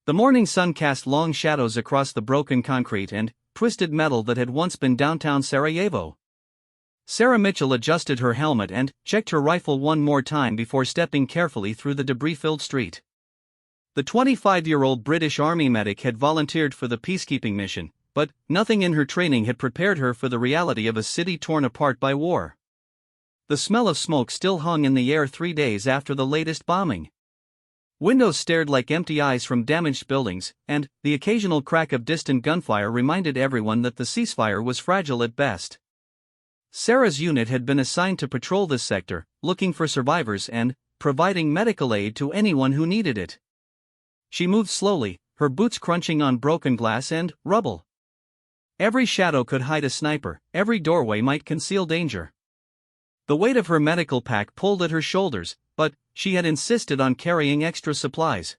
The morning sun cast long shadows across the broken concrete and twisted metal that had once been downtown Sarajevo. Sarah Mitchell adjusted her helmet and checked her rifle one more time before stepping carefully through the debris-filled street. The 25-year-old British Army medic had volunteered for the peacekeeping mission, but nothing in her training had prepared her for the reality of a city torn apart by war. The smell of smoke still hung in the air 3 days after the latest bombing. Windows stared like empty eyes from damaged buildings, and the occasional crack of distant gunfire reminded everyone that the ceasefire was fragile at best. Sarah's unit had been assigned to patrol this sector, looking for survivors and providing medical aid to anyone who needed it. She moved slowly, her boots crunching on broken glass and rubble. Every shadow could hide a sniper, every doorway might conceal danger. The weight of her medical pack pulled at her shoulders, but she had insisted on carrying extra supplies.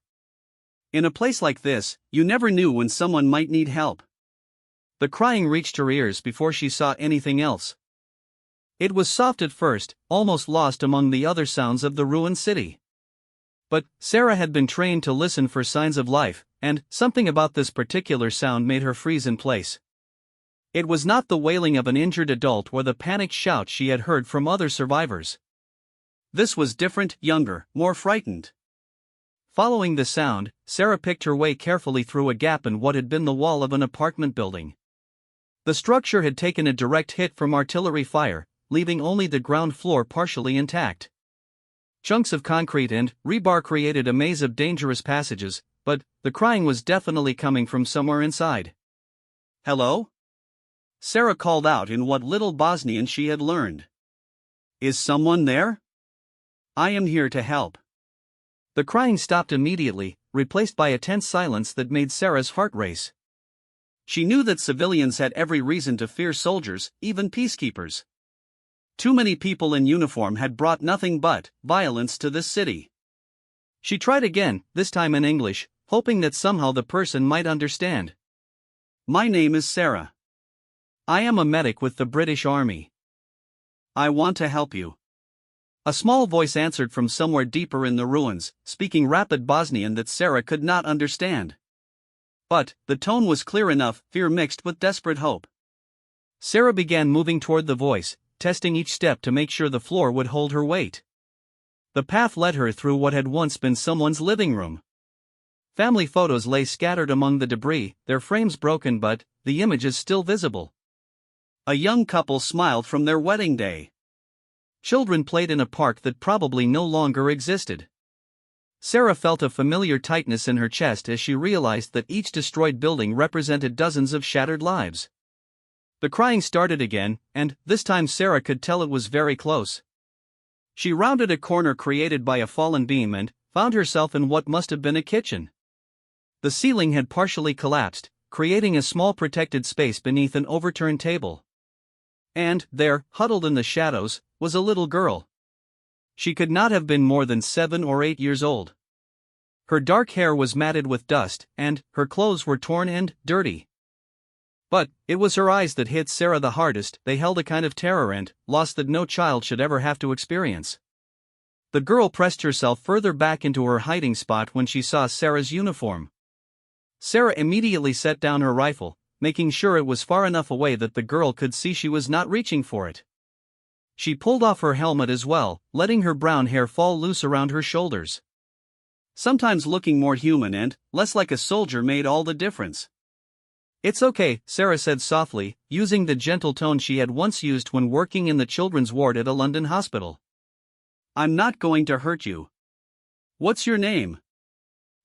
In a place like this, you never knew when someone might need help. The crying reached her ears before she saw anything else. It was soft at first, almost lost among the other sounds of the ruined city. But Sarah had been trained to listen for signs of life, and something about this particular sound made her freeze in place. It was not the wailing of an injured adult or the panicked shouts she had heard from other survivors. This was different, younger, more frightened. Following the sound, Sarah picked her way carefully through a gap in what had been the wall of an apartment building. The structure had taken a direct hit from artillery fire, leaving only the ground floor partially intact. Chunks of concrete and rebar created a maze of dangerous passages, but the crying was definitely coming from somewhere inside. "Hello?" Sarah called out in what little Bosnian she had learned. "Is someone there? I am here to help." The crying stopped immediately, replaced by a tense silence that made Sarah's heart race. She knew that civilians had every reason to fear soldiers, even peacekeepers. Too many people in uniform had brought nothing but violence to this city. She tried again, this time in English, hoping that somehow the person might understand. "My name is Sarah. I am a medic with the British Army. I want to help you." A small voice answered from somewhere deeper in the ruins, speaking rapid Bosnian that Sarah could not understand. But the tone was clear enough, fear mixed with desperate hope. Sarah began moving toward the voice, testing each step to make sure the floor would hold her weight. The path led her through what had once been someone's living room. Family photos lay scattered among the debris, their frames broken but the images still visible. A young couple smiled from their wedding day. Children played in a park that probably no longer existed. Sarah felt a familiar tightness in her chest as she realized that each destroyed building represented dozens of shattered lives. The crying started again, and this time Sarah could tell it was very close. She rounded a corner created by a fallen beam and found herself in what must have been a kitchen. The ceiling had partially collapsed, creating a small protected space beneath an overturned table. And there, huddled in the shadows, was a little girl. She could not have been more than 7 or 8 years old. Her dark hair was matted with dust, and her clothes were torn and dirty. But it was her eyes that hit Sarah the hardest. They held a kind of terror and loss that no child should ever have to experience. The girl pressed herself further back into her hiding spot when she saw Sarah's uniform. Sarah immediately set down her rifle, making sure it was far enough away that the girl could see she was not reaching for it. She pulled off her helmet as well, letting her brown hair fall loose around her shoulders. Sometimes looking more human and less like a soldier made all the difference. "It's okay," Sarah said softly, using the gentle tone she had once used when working in the children's ward at a London hospital. "I'm not going to hurt you. What's your name?"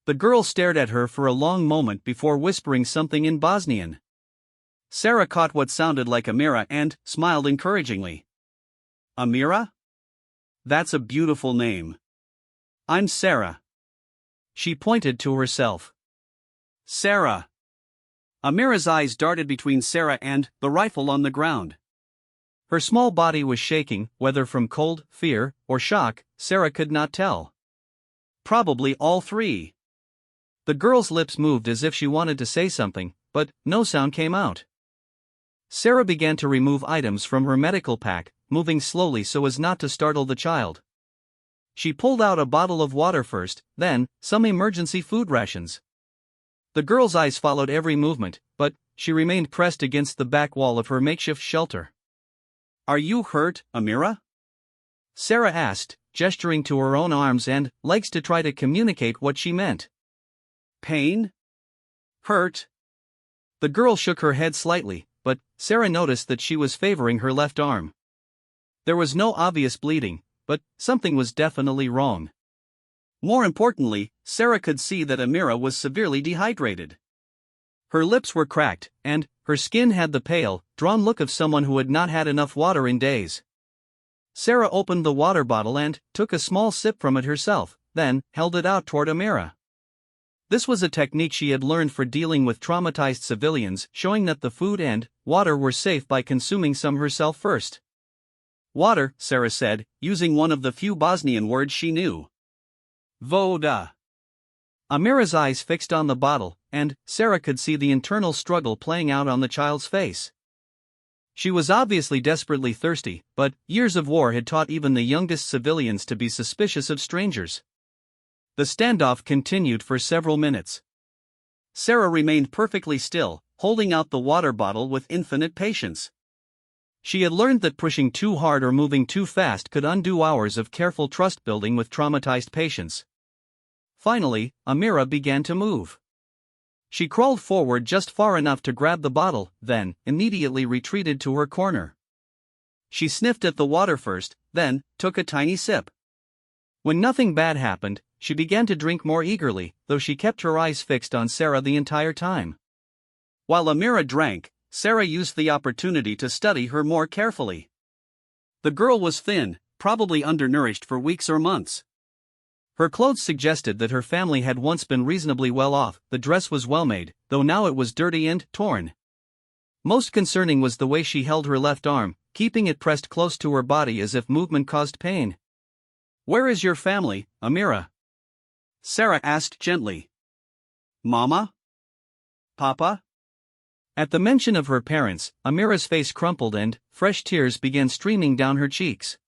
The girl stared at her for a long moment before whispering something in Bosnian. Sarah caught what sounded like Amira and smiled encouragingly. "Amira? That's a beautiful name. I'm Sarah." She pointed to herself. "Sarah." Amira's eyes darted between Sarah and the rifle on the ground. Her small body was shaking, whether from cold, fear, or shock, Sarah could not tell. Probably all three. The girl's lips moved as if she wanted to say something, but no sound came out. Sarah began to remove items from her medical pack, moving slowly so as not to startle the child. She pulled out a bottle of water first, then some emergency food rations. The girl's eyes followed every movement, but she remained pressed against the back wall of her makeshift shelter. "Are you hurt, Amira?" Sarah asked, gesturing to her own arms and legs to try to communicate what she meant. "Pain? Hurt?" The girl shook her head slightly, but Sarah noticed that she was favoring her left arm. There was no obvious bleeding, but something was definitely wrong. More importantly, Sarah could see that Amira was severely dehydrated. Her lips were cracked, and her skin had the pale, drawn look of someone who had not had enough water in days. Sarah opened the water bottle and took a small sip from it herself, then held it out toward Amira. This was a technique she had learned for dealing with traumatized civilians, showing that the food and water were safe by consuming some herself first. "Water," Sarah said, using one of the few Bosnian words she knew. "Voda." Amira's eyes fixed on the bottle, and Sarah could see the internal struggle playing out on the child's face. She was obviously desperately thirsty, but years of war had taught even the youngest civilians to be suspicious of strangers. The standoff continued for several minutes. Sarah remained perfectly still, holding out the water bottle with infinite patience. She had learned that pushing too hard or moving too fast could undo hours of careful trust building with traumatized patients. Finally, Amira began to move. She crawled forward just far enough to grab the bottle, then immediately retreated to her corner. She sniffed at the water first, then took a tiny sip. When nothing bad happened, she began to drink more eagerly, though she kept her eyes fixed on Sarah the entire time. While Amira drank, Sarah used the opportunity to study her more carefully. The girl was thin, probably undernourished for weeks or months. Her clothes suggested that her family had once been reasonably well off. The dress was well made, though now it was dirty and torn. Most concerning was the way she held her left arm, keeping it pressed close to her body as if movement caused pain. "Where is your family, Amira?" Sarah asked gently. "Mama? Papa?" At the mention of her parents, Amira's face crumpled and fresh tears began streaming down her cheeks.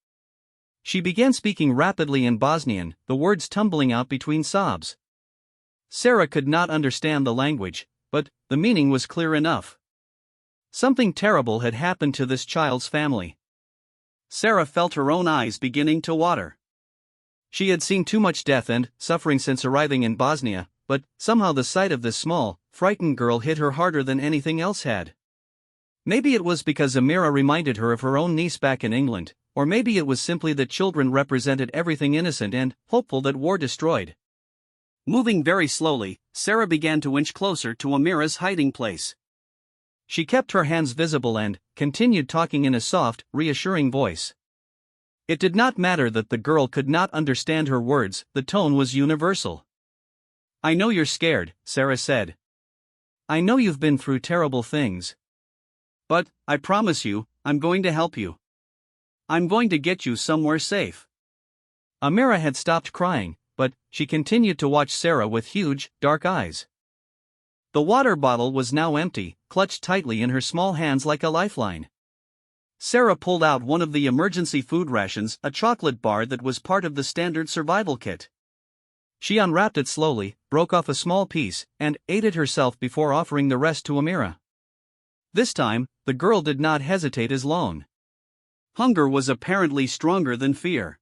She began speaking rapidly in Bosnian, the words tumbling out between sobs. Sarah could not understand the language, but the meaning was clear enough. Something terrible had happened to this child's family. Sarah felt her own eyes beginning to water. She had seen too much death and suffering since arriving in Bosnia, but somehow the sight of this small, frightened girl hit her harder than anything else had. Maybe it was because Amira reminded her of her own niece back in England, or maybe it was simply that children represented everything innocent and hopeful that war destroyed. Moving very slowly, Sarah began to inch closer to Amira's hiding place. She kept her hands visible and continued talking in a soft, reassuring voice. It did not matter that the girl could not understand her words, the tone was universal. "I know you're scared," Sarah said. "I know you've been through terrible things. But, I promise you, I'm going to help you. I'm going to get you somewhere safe." Amira had stopped crying, but she continued to watch Sarah with huge, dark eyes. The water bottle was now empty, clutched tightly in her small hands like a lifeline. Sarah pulled out one of the emergency food rations, a chocolate bar that was part of the standard survival kit. She unwrapped it slowly, broke off a small piece, and ate it herself before offering the rest to Amira. This time, the girl did not hesitate as long. Hunger was apparently stronger than fear.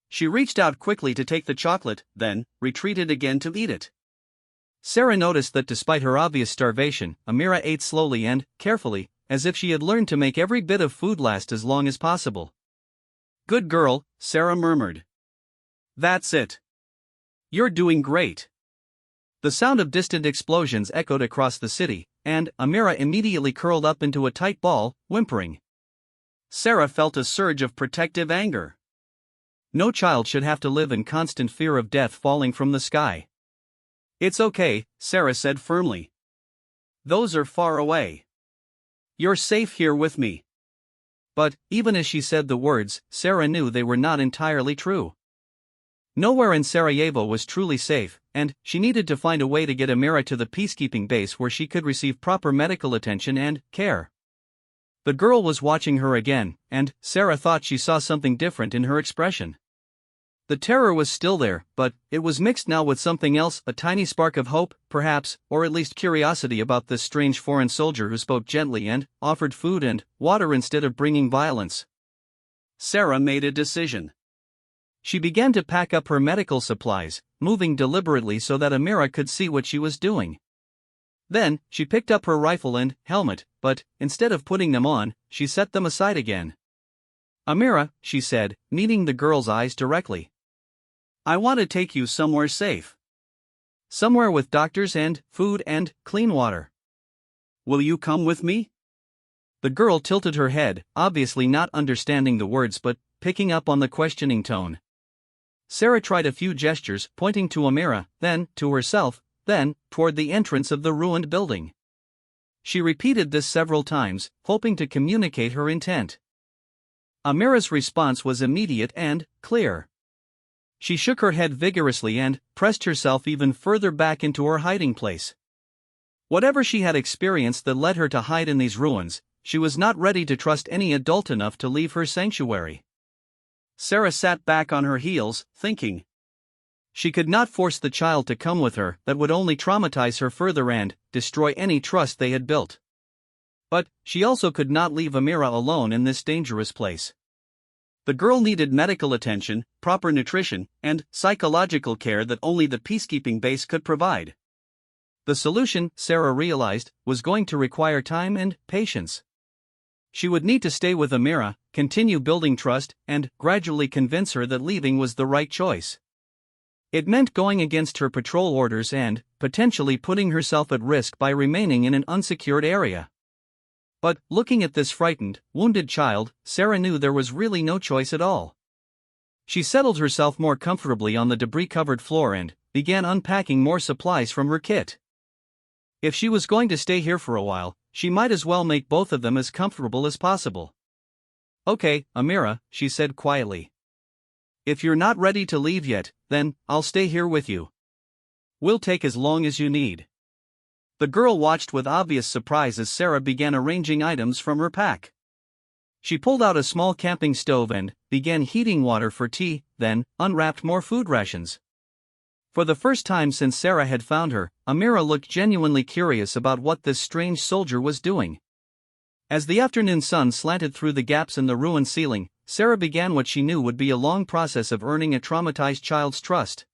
She reached out quickly to take the chocolate, then retreated again to eat it. Sarah noticed that despite her obvious starvation, Amira ate slowly and carefully, as if she had learned to make every bit of food last as long as possible. "Good girl," Sarah murmured. "That's it. You're doing great." The sound of distant explosions echoed across the city, and Amira immediately curled up into a tight ball, whimpering. Sarah felt a surge of protective anger. No child should have to live in constant fear of death falling from the sky. "It's okay," Sarah said firmly. "Those are far away. You're safe here with me." But, even as she said the words, Sarah knew they were not entirely true. Nowhere in Sarajevo was truly safe, and she needed to find a way to get Amira to the peacekeeping base where she could receive proper medical attention and care. The girl was watching her again, and Sarah thought she saw something different in her expression. The terror was still there, but it was mixed now with something else, a tiny spark of hope, perhaps, or at least curiosity about this strange foreign soldier who spoke gently and offered food and water instead of bringing violence. Sarah made a decision. She began to pack up her medical supplies, moving deliberately so that Amira could see what she was doing. Then, she picked up her rifle and helmet, but, instead of putting them on, she set them aside again. "Amira," she said, meeting the girl's eyes directly. "I want to take you somewhere safe. Somewhere with doctors and food and clean water. Will you come with me?" The girl tilted her head, obviously not understanding the words but picking up on the questioning tone. Sarah tried a few gestures, pointing to Amira, then to herself, then toward the entrance of the ruined building. She repeated this several times, hoping to communicate her intent. Amira's response was immediate and clear. She shook her head vigorously and pressed herself even further back into her hiding place. Whatever she had experienced that led her to hide in these ruins, she was not ready to trust any adult enough to leave her sanctuary. Sarah sat back on her heels, thinking. She could not force the child to come with her, that would only traumatize her further and destroy any trust they had built. But she also could not leave Amira alone in this dangerous place. The girl needed medical attention, proper nutrition, and psychological care that only the peacekeeping base could provide. The solution, Sarah realized, was going to require time and patience. She would need to stay with Amira, continue building trust, and gradually convince her that leaving was the right choice. It meant going against her patrol orders and potentially putting herself at risk by remaining in an unsecured area. But, looking at this frightened, wounded child, Sarah knew there was really no choice at all. She settled herself more comfortably on the debris-covered floor and began unpacking more supplies from her kit. If she was going to stay here for a while, she might as well make both of them as comfortable as possible. "Okay, Amira," she said quietly. "If you're not ready to leave yet, then I'll stay here with you. We'll take as long as you need." The girl watched with obvious surprise as Sarah began arranging items from her pack. She pulled out a small camping stove and began heating water for tea, then unwrapped more food rations. For the first time since Sarah had found her, Amira looked genuinely curious about what this strange soldier was doing. As the afternoon sun slanted through the gaps in the ruined ceiling, Sarah began what she knew would be a long process of earning a traumatized child's trust.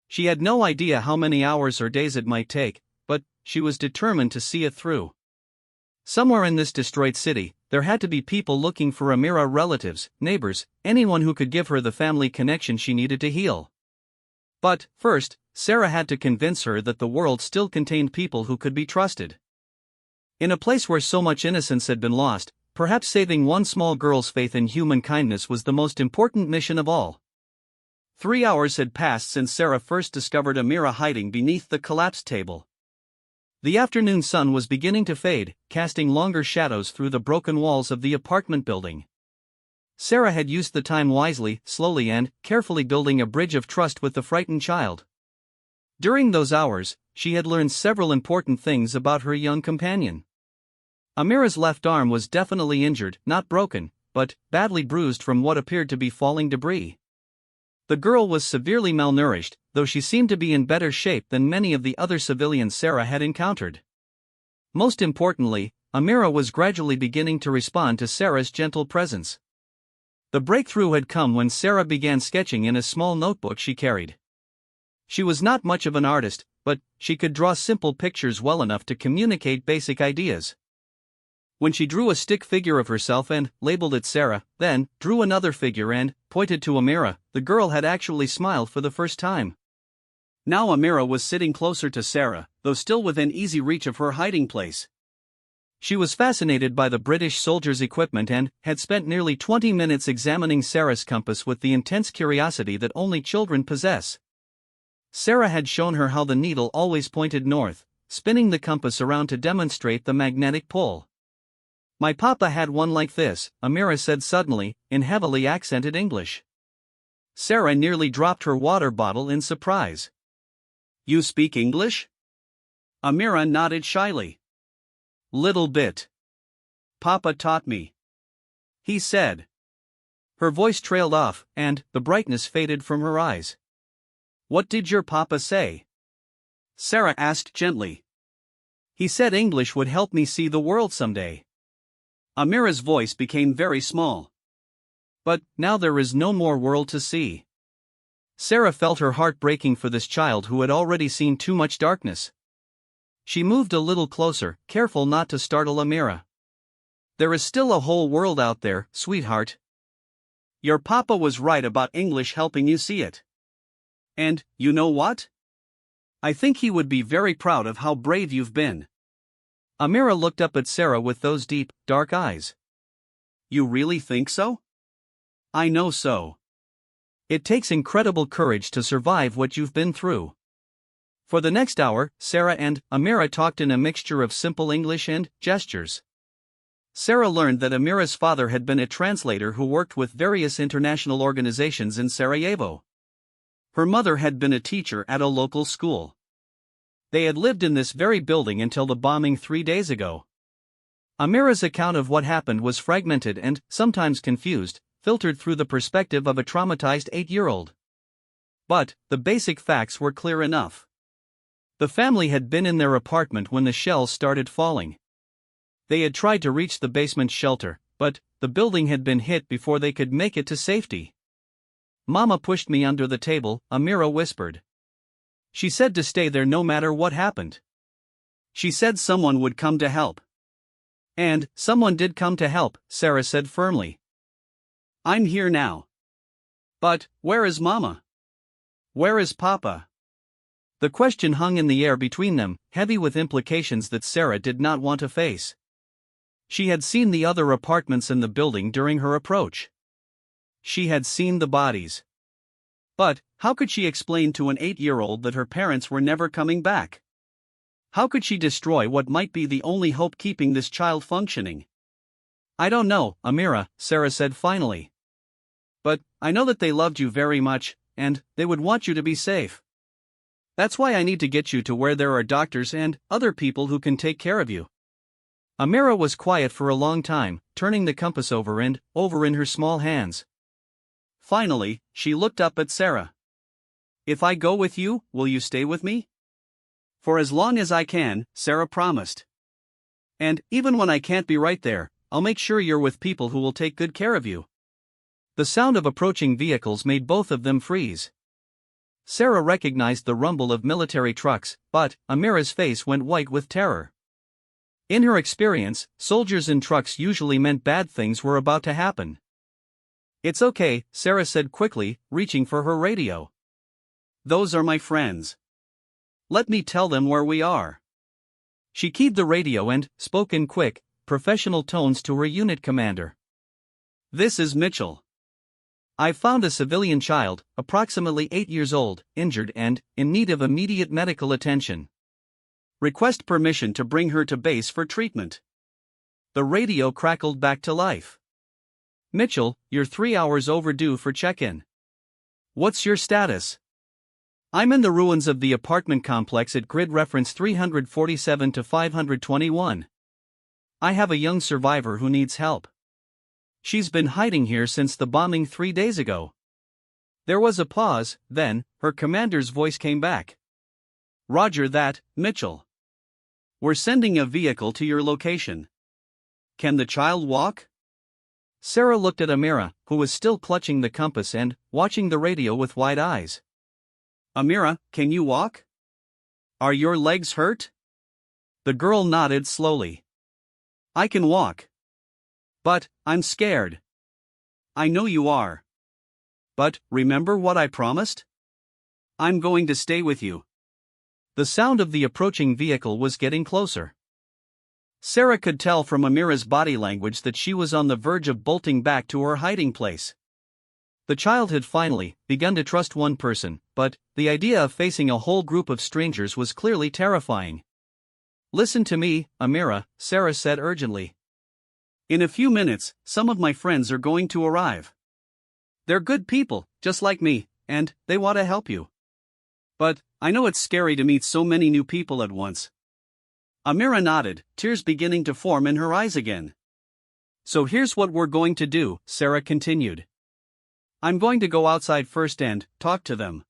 She had no idea how many hours or days it might take, but she was determined to see it through. Somewhere in this destroyed city, there had to be people looking for Amira, relatives, neighbors, anyone who could give her the family connection she needed to heal. But, first, Sarah had to convince her that the world still contained people who could be trusted. In a place where so much innocence had been lost, perhaps saving one small girl's faith in human kindness was the most important mission of all. 3 hours had passed since Sarah first discovered Amira hiding beneath the collapsed table. The afternoon sun was beginning to fade, casting longer shadows through the broken walls of the apartment building. Sarah had used the time wisely, slowly and carefully building a bridge of trust with the frightened child. During those hours, she had learned several important things about her young companion. Amira's left arm was definitely injured, not broken, but badly bruised from what appeared to be falling debris. The girl was severely malnourished, though she seemed to be in better shape than many of the other civilians Sarah had encountered. Most importantly, Amira was gradually beginning to respond to Sarah's gentle presence. The breakthrough had come when Sarah began sketching in a small notebook she carried. She was not much of an artist, but she could draw simple pictures well enough to communicate basic ideas. When she drew a stick figure of herself and labeled it Sarah, then drew another figure and pointed to Amira, the girl had actually smiled for the first time. Now Amira was sitting closer to Sarah, though still within easy reach of her hiding place. She was fascinated by the British soldier's equipment and had spent nearly 20 minutes examining Sarah's compass with the intense curiosity that only children possess. Sarah had shown her how the needle always pointed north, spinning the compass around to demonstrate the magnetic pull. "My papa had one like this," Amira said suddenly, in heavily accented English. Sarah nearly dropped her water bottle in surprise. "You speak English?" Amira nodded shyly. "Little bit. Papa taught me," he said. Her voice trailed off, and the brightness faded from her eyes. What did your papa say? Sarah asked gently. He said English would help me see the world someday. Amira's voice became very small. But now there is no more world to see. Sarah felt her heart breaking for this child who had already seen too much darkness. She moved a little closer, careful not to startle Amira. There is still a whole world out there, sweetheart. Your papa was right about English helping you see it. And, you know what? I think he would be very proud of how brave you've been. Amira looked up at Sarah with those deep, dark eyes. You really think so? I know so. It takes incredible courage to survive what you've been through. For the next hour, Sarah and Amira talked in a mixture of simple English and gestures. Sarah learned that Amira's father had been a translator who worked with various international organizations in Sarajevo. Her mother had been a teacher at a local school. They had lived in this very building until the bombing 3 days ago. Amira's account of what happened was fragmented and, sometimes confused, filtered through the perspective of a traumatized 8-year-old. But, the basic facts were clear enough. The family had been in their apartment when the shells started falling. They had tried to reach the basement shelter, but the building had been hit before they could make it to safety. Mama pushed me under the table, Amira whispered. She said to stay there no matter what happened. She said someone would come to help. And someone did come to help, Sarah said firmly. I'm here now. But, where is Mama? Where is Papa? The question hung in the air between them, heavy with implications that Sarah did not want to face. She had seen the other apartments in the building during her approach. She had seen the bodies. But, how could she explain to an 8-year-old that her parents were never coming back? How could she destroy what might be the only hope keeping this child functioning? I don't know, Amira, Sarah said finally. But, I know that they loved you very much, and they would want you to be safe. That's why I need to get you to where there are doctors and other people who can take care of you. Amira was quiet for a long time, turning the compass over and over in her small hands. Finally, she looked up at Sarah. If I go with you, will you stay with me? For as long as I can, Sarah promised. And even when I can't be right there, I'll make sure you're with people who will take good care of you. The sound of approaching vehicles made both of them freeze. Sarah recognized the rumble of military trucks, but Amira's face went white with terror. In her experience, soldiers in trucks usually meant bad things were about to happen. It's okay, Sarah said quickly, reaching for her radio. Those are my friends. Let me tell them where we are. She keyed the radio and spoke in quick, professional tones to her unit commander. This is Mitchell. I've found a civilian child, approximately 8 years old, injured and in need of immediate medical attention. Request permission to bring her to base for treatment. The radio crackled back to life. Mitchell, you're 3 hours overdue for check-in. What's your status? I'm in the ruins of the apartment complex at grid reference 347 to 521. I have a young survivor who needs help. She's been hiding here since the bombing 3 days ago. There was a pause, then, her commander's voice came back. Roger that, Mitchell. We're sending a vehicle to your location. Can the child walk? Sarah looked at Amira, who was still clutching the compass and watching the radio with wide eyes. Amira, can you walk? Are your legs hurt? The girl nodded slowly. I can walk. But, I'm scared. I know you are. But, remember what I promised? I'm going to stay with you. The sound of the approaching vehicle was getting closer. Sarah could tell from Amira's body language that she was on the verge of bolting back to her hiding place. The child had finally begun to trust one person, but the idea of facing a whole group of strangers was clearly terrifying. Listen to me, Amira, Sarah said urgently. In a few minutes, some of my friends are going to arrive. They're good people, just like me, and they want to help you. But, I know it's scary to meet so many new people at once. Amira nodded, tears beginning to form in her eyes again. So here's what we're going to do, Sarah continued. I'm going to go outside first and talk to them.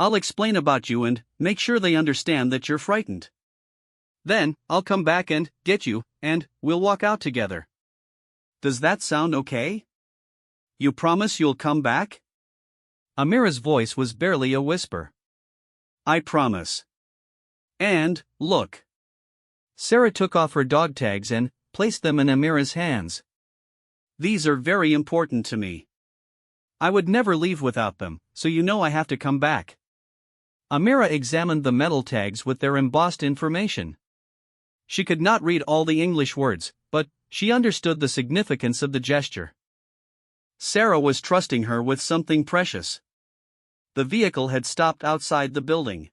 I'll explain about you and make sure they understand that you're frightened. Then, I'll come back and get you, and we'll walk out together. Does that sound okay? You promise you'll come back? Amira's voice was barely a whisper. I promise. And, look. Sarah took off her dog tags and placed them in Amira's hands. These are very important to me. I would never leave without them, so you know I have to come back. Amira examined the metal tags with their embossed information. She could not read all the English words, but she understood the significance of the gesture. Sarah was trusting her with something precious. The vehicle had stopped outside the building.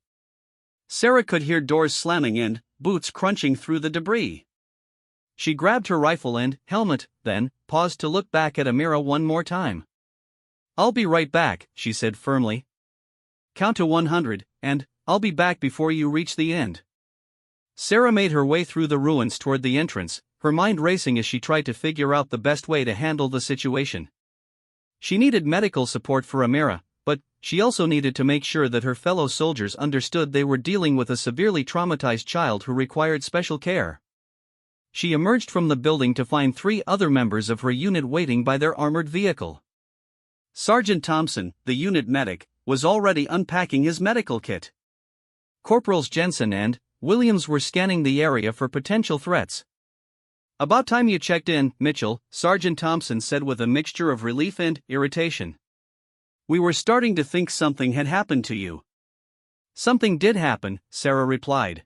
Sarah could hear doors slamming and boots crunching through the debris. She grabbed her rifle and helmet, then paused to look back at Amira one more time. I'll be right back, she said firmly. Count to 100, and I'll be back before you reach the end. Sarah made her way through the ruins toward the entrance, her mind racing as she tried to figure out the best way to handle the situation. She needed medical support for Amira, but she also needed to make sure that her fellow soldiers understood they were dealing with a severely traumatized child who required special care. She emerged from the building to find 3 other members of her unit waiting by their armored vehicle. Sergeant Thompson, the unit medic, was already unpacking his medical kit. Corporals Jensen and Williams were scanning the area for potential threats. About time you checked in, Mitchell, Sergeant Thompson said with a mixture of relief and irritation. We were starting to think something had happened to you. Something did happen, Sarah replied.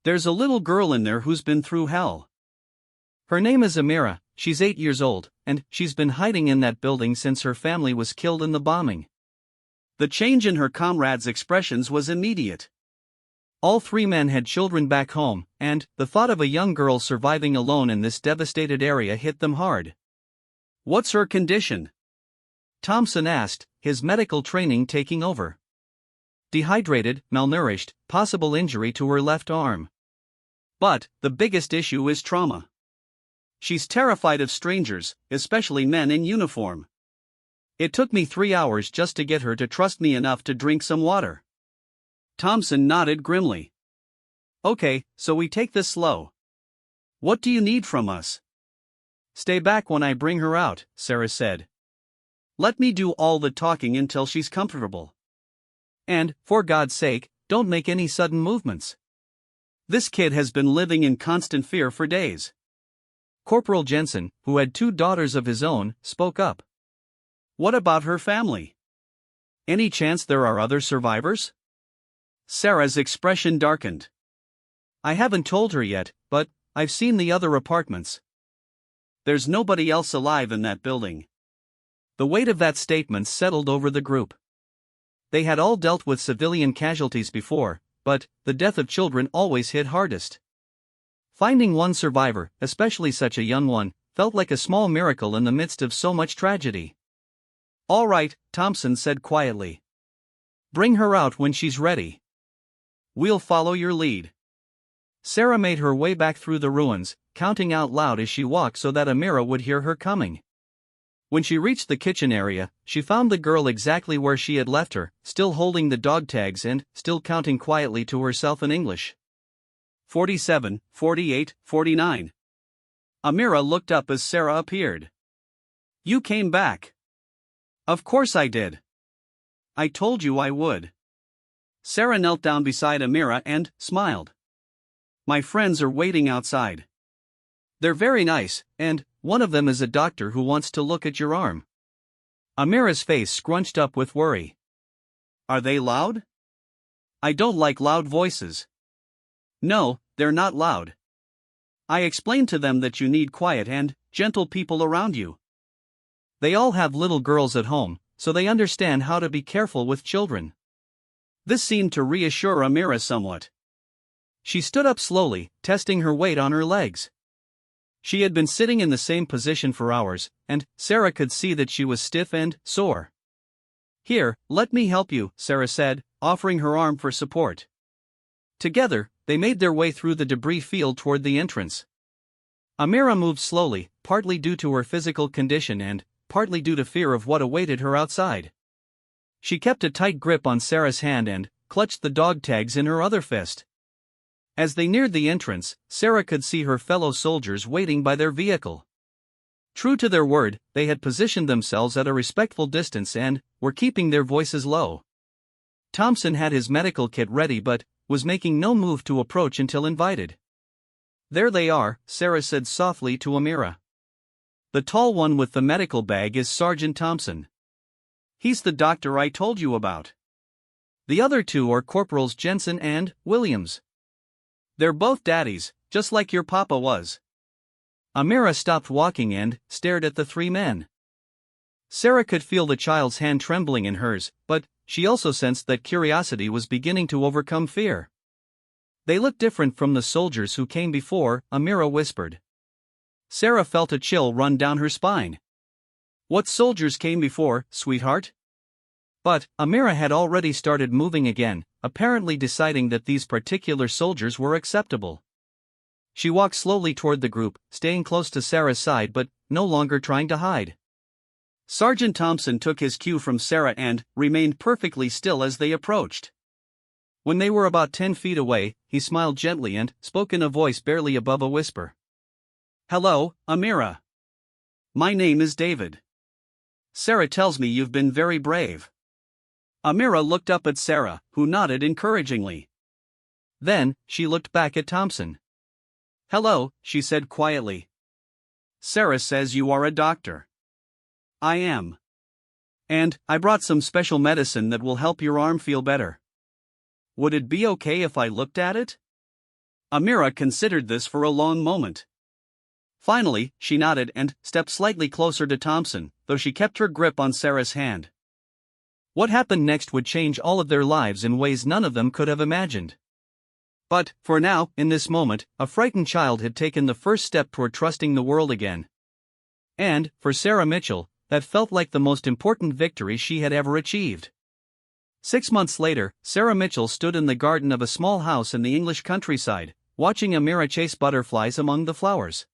There's a little girl in there who's been through hell. Her name is Amira, she's 8 years old, and she's been hiding in that building since her family was killed in the bombing. The change in her comrades' expressions was immediate. All 3 men had children back home, and the thought of a young girl surviving alone in this devastated area hit them hard. What's her condition? Thompson asked, his medical training taking over. Dehydrated, malnourished, possible injury to her left arm. But the biggest issue is trauma. She's terrified of strangers, especially men in uniform. It took me 3 hours just to get her to trust me enough to drink some water. Thompson nodded grimly. Okay, so we take this slow. What do you need from us? Stay back when I bring her out, Sarah said. Let me do all the talking until she's comfortable. And, for God's sake, don't make any sudden movements. This kid has been living in constant fear for days. Corporal Jensen, who had 2 daughters of his own, spoke up. What about her family? Any chance there are other survivors? Sarah's expression darkened. I haven't told her yet, but I've seen the other apartments. There's nobody else alive in that building. The weight of that statement settled over the group. They had all dealt with civilian casualties before, but the death of children always hit hardest. Finding one survivor, especially such a young one, felt like a small miracle in the midst of so much tragedy. All right, Thompson said quietly. Bring her out when she's ready. We'll follow your lead. Sarah made her way back through the ruins, counting out loud as she walked so that Amira would hear her coming. When she reached the kitchen area, she found the girl exactly where she had left her, still holding the dog tags and still counting quietly to herself in English. 47, 48, 49. Amira looked up as Sarah appeared. You came back. Of course I did. I told you I would. Sarah knelt down beside Amira and smiled. My friends are waiting outside. They're very nice, and one of them is a doctor who wants to look at your arm. Amira's face scrunched up with worry. Are they loud? I don't like loud voices. No, they're not loud. I explained to them that you need quiet and gentle people around you. They all have little girls at home, so they understand how to be careful with children. This seemed to reassure Amira somewhat. She stood up slowly, testing her weight on her legs. She had been sitting in the same position for hours, and Sarah could see that she was stiff and sore. Here, let me help you, Sarah said, offering her arm for support. Together, they made their way through the debris field toward the entrance. Amira moved slowly, partly due to her physical condition and partly due to fear of what awaited her outside. She kept a tight grip on Sarah's hand and clutched the dog tags in her other fist. As they neared the entrance, Sarah could see her fellow soldiers waiting by their vehicle. True to their word, they had positioned themselves at a respectful distance and were keeping their voices low. Thompson had his medical kit ready but was making no move to approach until invited. "There they are," Sarah said softly to Amira. "The tall one with the medical bag is Sergeant Thompson. He's the doctor I told you about. The other two are Corporals Jensen and Williams. They're both daddies, just like your papa was." Amira stopped walking and stared at the three men. Sarah could feel the child's hand trembling in hers, but she also sensed that curiosity was beginning to overcome fear. "They look different from the soldiers who came before," Amira whispered. Sarah felt a chill run down her spine. "What soldiers came before, sweetheart?" But Amira had already started moving again, apparently deciding that these particular soldiers were acceptable. She walked slowly toward the group, staying close to Sarah's side but no longer trying to hide. Sergeant Thompson took his cue from Sarah and remained perfectly still as they approached. When they were about 10 feet away, he smiled gently and spoke in a voice barely above a whisper. "Hello, Amira. My name is David. Sarah tells me you've been very brave." Amira looked up at Sarah, who nodded encouragingly. Then, she looked back at Thompson. "Hello," she said quietly. "Sarah says you are a doctor." "I am. And I brought some special medicine that will help your arm feel better. Would it be okay if I looked at it?" Amira considered this for a long moment. Finally, she nodded and stepped slightly closer to Thompson, though she kept her grip on Sarah's hand. What happened next would change all of their lives in ways none of them could have imagined. But, for now, in this moment, a frightened child had taken the first step toward trusting the world again. And, for Sarah Mitchell, that felt like the most important victory she had ever achieved. 6 months later, Sarah Mitchell stood in the garden of a small house in the English countryside, watching Amira chase butterflies among the flowers.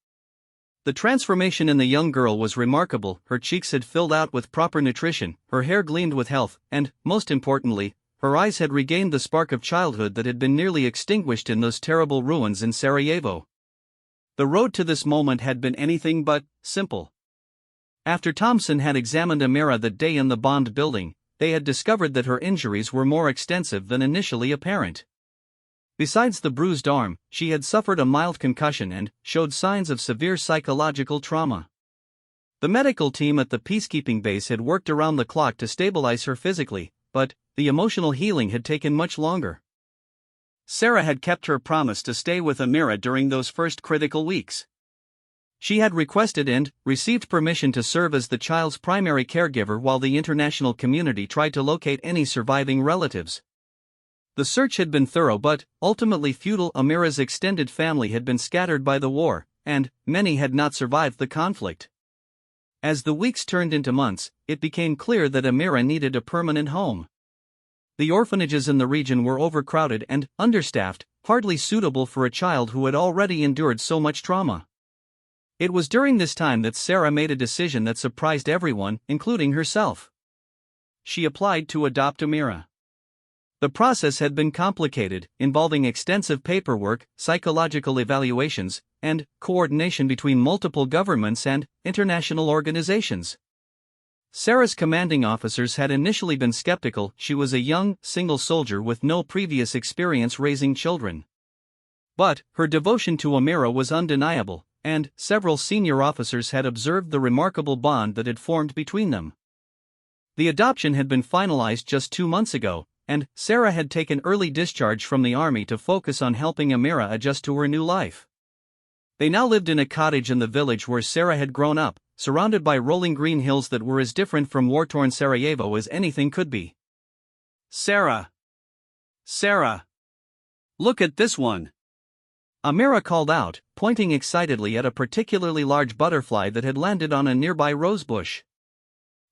The transformation in the young girl was remarkable. Her cheeks had filled out with proper nutrition, her hair gleamed with health, and, most importantly, her eyes had regained the spark of childhood that had been nearly extinguished in those terrible ruins in Sarajevo. The road to this moment had been anything but simple. After Thompson had examined Amira that day in the Bond building, they had discovered that her injuries were more extensive than initially apparent. Besides the bruised arm, she had suffered a mild concussion and showed signs of severe psychological trauma. The medical team at the peacekeeping base had worked around the clock to stabilize her physically, but the emotional healing had taken much longer. Sarah had kept her promise to stay with Amira during those first critical weeks. She had requested and received permission to serve as the child's primary caregiver while the international community tried to locate any surviving relatives. The search had been thorough but ultimately futile. Amira's extended family had been scattered by the war, and many had not survived the conflict. As the weeks turned into months, it became clear that Amira needed a permanent home. The orphanages in the region were overcrowded and understaffed, hardly suitable for a child who had already endured so much trauma. It was during this time that Sarah made a decision that surprised everyone, including herself. She applied to adopt Amira. The process had been complicated, involving extensive paperwork, psychological evaluations, and coordination between multiple governments and international organizations. Sarah's commanding officers had initially been skeptical. She was a young, single soldier with no previous experience raising children. But her devotion to Amira was undeniable, and several senior officers had observed the remarkable bond that had formed between them. The adoption had been finalized just 2 months ago, and Sarah had taken early discharge from the army to focus on helping Amira adjust to her new life. They now lived in a cottage in the village where Sarah had grown up, surrounded by rolling green hills that were as different from war-torn Sarajevo as anything could be. "Sarah! Sarah! Look at this one!" Amira called out, pointing excitedly at a particularly large butterfly that had landed on a nearby rosebush.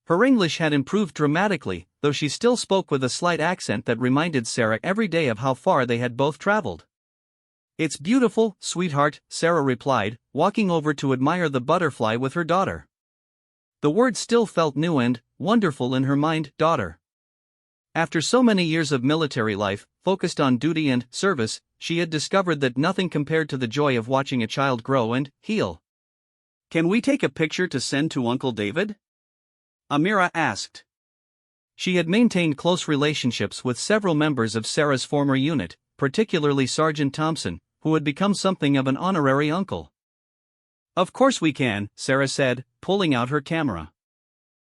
Her English had improved dramatically, though she still spoke with a slight accent that reminded Sarah every day of how far they had both traveled. "It's beautiful, sweetheart," Sarah replied, walking over to admire the butterfly with her daughter. The word still felt new and wonderful in her mind, daughter. After so many years of military life, focused on duty and service, she had discovered that nothing compared to the joy of watching a child grow and heal. Can we take a picture to send to Uncle David? Amira asked. She had maintained close relationships with several members of Sarah's former unit, particularly Sergeant Thompson, who had become something of an honorary uncle. Of course we can, Sarah said, pulling out her camera.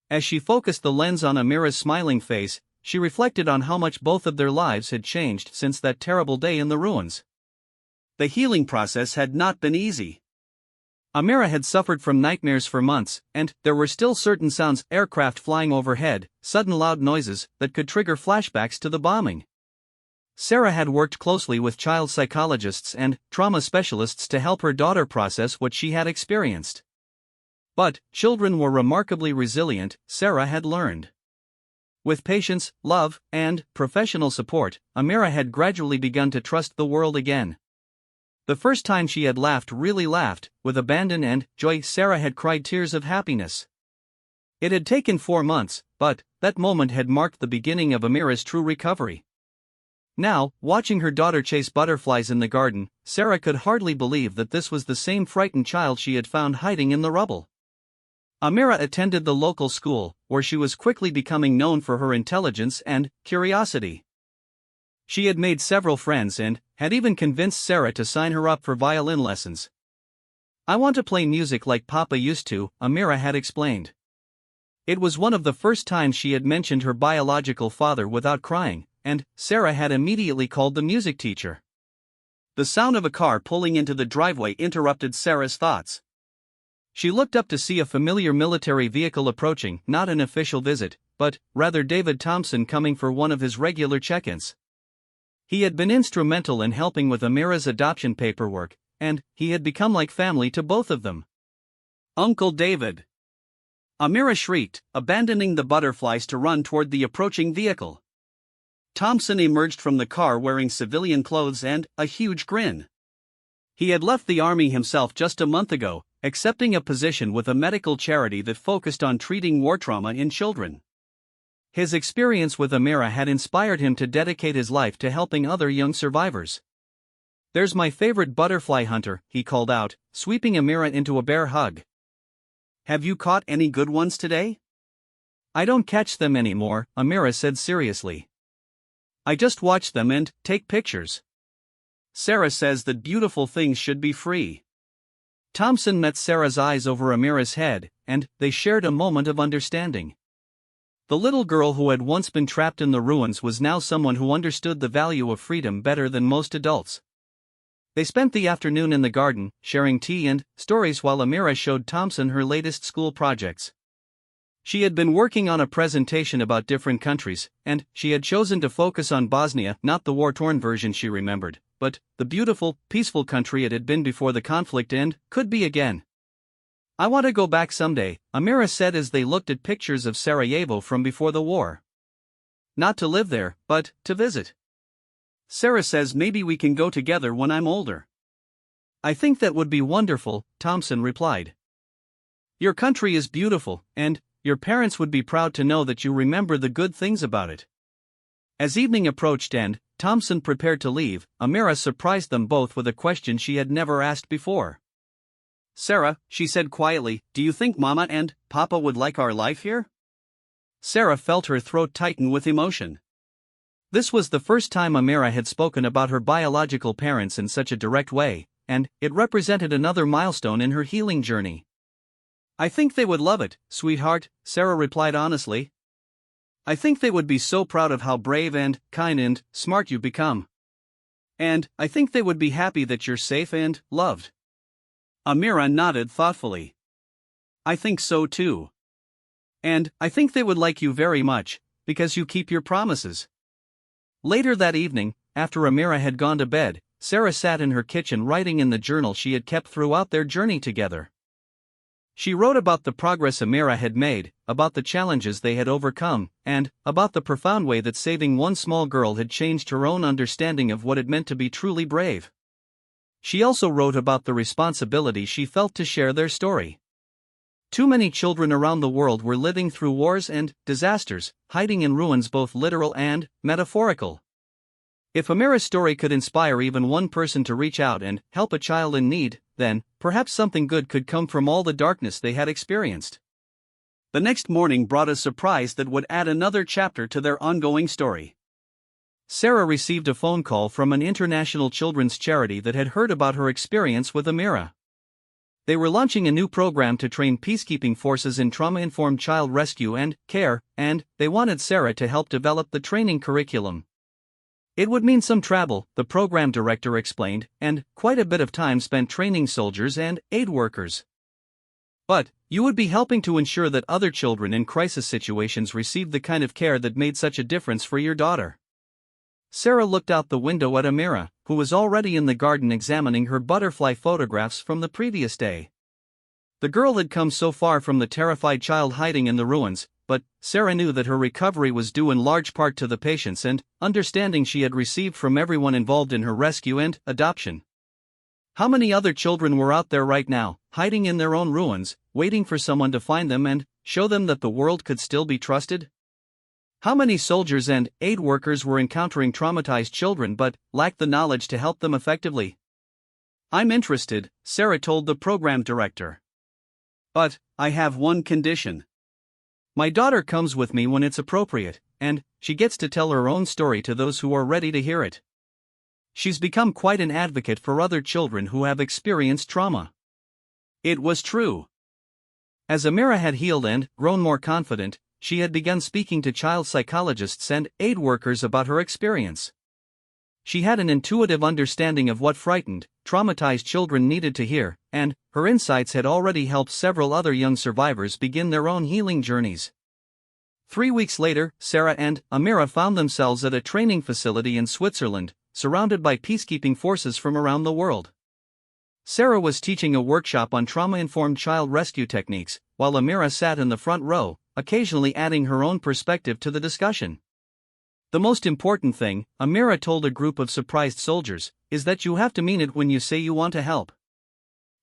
As she focused the lens on Amira's smiling face, she reflected on how much both of their lives had changed since that terrible day in the ruins. The healing process had not been easy. Amira had suffered from nightmares for months, and there were still certain sounds, aircraft flying overhead, sudden loud noises, that could trigger flashbacks to the bombing. Sarah had worked closely with child psychologists and trauma specialists to help her daughter process what she had experienced. But children were remarkably resilient, Sarah had learned. With patience, love, and professional support, Amira had gradually begun to trust the world again. The first time she had laughed, really laughed, with abandon and joy, Sarah had cried tears of happiness. It had taken 4 months, but that moment had marked the beginning of Amira's true recovery. Now, watching her daughter chase butterflies in the garden, Sarah could hardly believe that this was the same frightened child she had found hiding in the rubble. Amira attended the local school, where she was quickly becoming known for her intelligence and curiosity. She had made several friends and had even convinced Sarah to sign her up for violin lessons. "I want to play music like Papa used to," Amira had explained. It was one of the first times she had mentioned her biological father without crying, and Sarah had immediately called the music teacher. The sound of a car pulling into the driveway interrupted Sarah's thoughts. She looked up to see a familiar military vehicle approaching, not an official visit, but rather David Thompson coming for one of his regular check-ins. He had been instrumental in helping with Amira's adoption paperwork, and he had become like family to both of them. "Uncle David!" Amira shrieked, abandoning the butterflies to run toward the approaching vehicle. Thompson emerged from the car wearing civilian clothes and a huge grin. He had left the army himself just a month ago, accepting a position with a medical charity that focused on treating war trauma in children. His experience with Amira had inspired him to dedicate his life to helping other young survivors. "There's my favorite butterfly hunter," he called out, sweeping Amira into a bear hug. "Have you caught any good ones today?" "I don't catch them anymore," Amira said seriously. "I just watch them and take pictures. Sarah says that beautiful things should be free." Thompson met Sarah's eyes over Amira's head, and they shared a moment of understanding. The little girl who had once been trapped in the ruins was now someone who understood the value of freedom better than most adults. They spent the afternoon in the garden, sharing tea and stories while Amira showed Thompson her latest school projects. She had been working on a presentation about different countries, and she had chosen to focus on Bosnia, not the war-torn version she remembered, but the beautiful, peaceful country it had been before the conflict and could be again. "I want to go back someday," Amira said as they looked at pictures of Sarajevo from before the war. "Not to live there, but to visit." "Sarah says maybe we can go together when I'm older." "I think that would be wonderful," Thompson replied. "Your country is beautiful, and your parents would be proud to know that you remember the good things about it." As evening approached and Thompson prepared to leave, Amira surprised them both with a question she had never asked before. "Sarah," she said quietly, "do you think Mama and Papa would like our life here?" Sarah felt her throat tighten with emotion. This was the first time Amira had spoken about her biological parents in such a direct way, and it represented another milestone in her healing journey. "I think they would love it, sweetheart," Sarah replied honestly. "I think they would be so proud of how brave and kind and smart you've become. And I think they would be happy that you're safe and loved." Amira nodded thoughtfully. "I think so too. And I think they would like you very much, because you keep your promises." Later that evening, after Amira had gone to bed, Sarah sat in her kitchen writing in the journal she had kept throughout their journey together. She wrote about the progress Amira had made, about the challenges they had overcome, and about the profound way that saving one small girl had changed her own understanding of what it meant to be truly brave. She also wrote about the responsibility she felt to share their story. Too many children around the world were living through wars and disasters, hiding in ruins both literal and metaphorical. If Amira's story could inspire even one person to reach out and help a child in need, then perhaps something good could come from all the darkness they had experienced. The next morning brought a surprise that would add another chapter to their ongoing story. Sarah received a phone call from an international children's charity that had heard about her experience with Amira. They were launching a new program to train peacekeeping forces in trauma-informed child rescue and care, and they wanted Sarah to help develop the training curriculum. It would mean some travel, the program director explained, and quite a bit of time spent training soldiers and aid workers. But you would be helping to ensure that other children in crisis situations received the kind of care that made such a difference for your daughter. Sarah looked out the window at Amira, who was already in the garden examining her butterfly photographs from the previous day. The girl had come so far from the terrified child hiding in the ruins, but Sarah knew that her recovery was due in large part to the patience and understanding she had received from everyone involved in her rescue and adoption. How many other children were out there right now, hiding in their own ruins, waiting for someone to find them and show them that the world could still be trusted? How many soldiers and aid workers were encountering traumatized children but lacked the knowledge to help them effectively? I'm interested, Sarah told the program director. But I have one condition. My daughter comes with me when it's appropriate, and she gets to tell her own story to those who are ready to hear it. She's become quite an advocate for other children who have experienced trauma. It was true. As Amira had healed and grown more confident, she had begun speaking to child psychologists and aid workers about her experience. She had an intuitive understanding of what frightened, traumatized children needed to hear, and her insights had already helped several other young survivors begin their own healing journeys. 3 weeks later, Sarah and Amira found themselves at a training facility in Switzerland, surrounded by peacekeeping forces from around the world. Sarah was teaching a workshop on trauma-informed child rescue techniques, while Amira sat in the front row, occasionally adding her own perspective to the discussion. The most important thing, Amira told a group of surprised soldiers, is that you have to mean it when you say you want to help.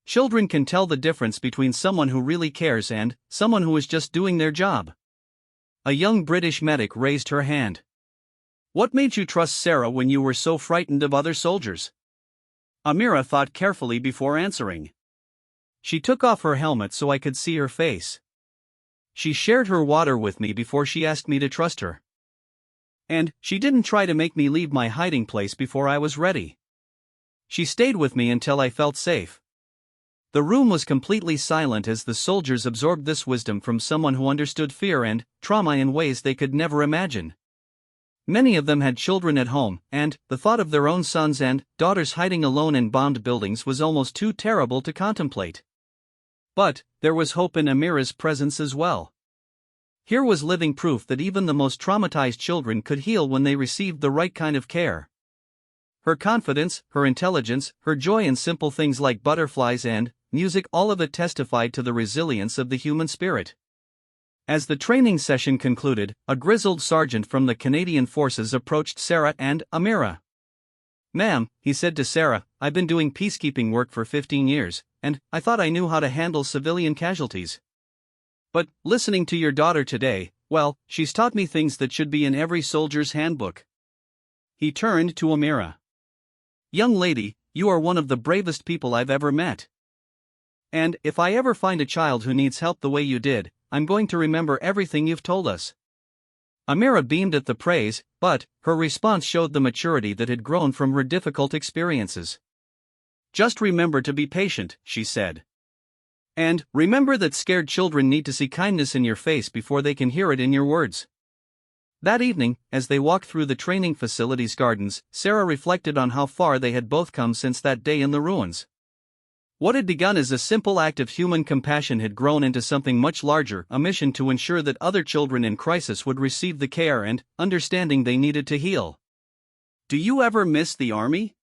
Children can tell the difference between someone who really cares and someone who is just doing their job. A young British medic raised her hand. What made you trust Sarah when you were so frightened of other soldiers? Amira thought carefully before answering. She took off her helmet so I could see her face. She shared her water with me before she asked me to trust her. And she didn't try to make me leave my hiding place before I was ready. She stayed with me until I felt safe. The room was completely silent as the soldiers absorbed this wisdom from someone who understood fear and trauma in ways they could never imagine. Many of them had children at home, and the thought of their own sons and daughters hiding alone in bombed buildings was almost too terrible to contemplate. But there was hope in Amira's presence as well. Here was living proof that even the most traumatized children could heal when they received the right kind of care. Her confidence, her intelligence, her joy in simple things like butterflies and music, all of it testified to the resilience of the human spirit. As the training session concluded, a grizzled sergeant from the Canadian Forces approached Sarah and Amira. "Ma'am," he said to Sarah, "I've been doing peacekeeping work for 15 years, and I thought I knew how to handle civilian casualties. But listening to your daughter today, well, she's taught me things that should be in every soldier's handbook." He turned to Amira. "Young lady, you are one of the bravest people I've ever met. And if I ever find a child who needs help the way you did, I'm going to remember everything you've told us." Amira beamed at the praise, but her response showed the maturity that had grown from her difficult experiences. "Just remember to be patient," she said. "And remember that scared children need to see kindness in your face before they can hear it in your words." That evening, as they walked through the training facility's gardens, Sarah reflected on how far they had both come since that day in the ruins. What had begun as a simple act of human compassion had grown into something much larger, a mission to ensure that other children in crisis would receive the care and understanding they needed to heal. "Do you ever miss the army?"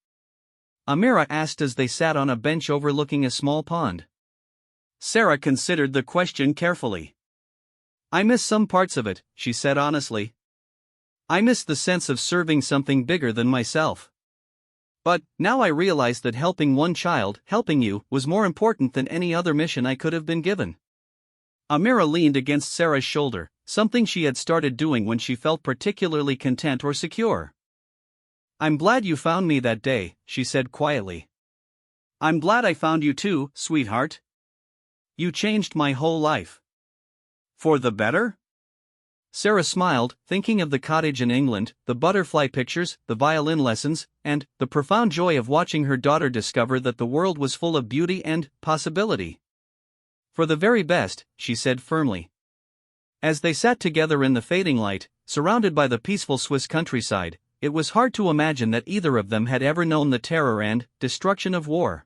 Amira asked as they sat on a bench overlooking a small pond. Sarah considered the question carefully. "I miss some parts of it," she said honestly. "I miss the sense of serving something bigger than myself. But now I realize that helping one child, helping you, was more important than any other mission I could have been given." Amira leaned against Sarah's shoulder, something she had started doing when she felt particularly content or secure. "I'm glad you found me that day," she said quietly. "I'm glad I found you too, sweetheart. You changed my whole life." "For the better?" Sarah smiled, thinking of the cottage in England, the butterfly pictures, the violin lessons, and the profound joy of watching her daughter discover that the world was full of beauty and possibility. "For the very best," she said firmly. As they sat together in the fading light, surrounded by the peaceful Swiss countryside, it was hard to imagine that either of them had ever known the terror and destruction of war.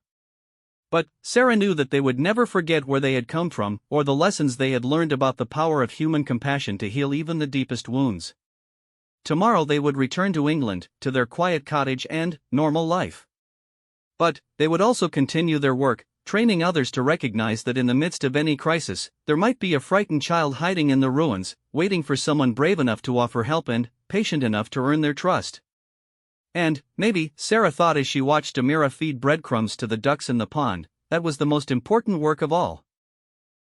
But Sarah knew that they would never forget where they had come from, or the lessons they had learned about the power of human compassion to heal even the deepest wounds. Tomorrow they would return to England, to their quiet cottage and normal life. But they would also continue their work, training others to recognize that in the midst of any crisis, there might be a frightened child hiding in the ruins, waiting for someone brave enough to offer help and patient enough to earn their trust. And, maybe, Sarah thought as she watched Amira feed breadcrumbs to the ducks in the pond, that was the most important work of all.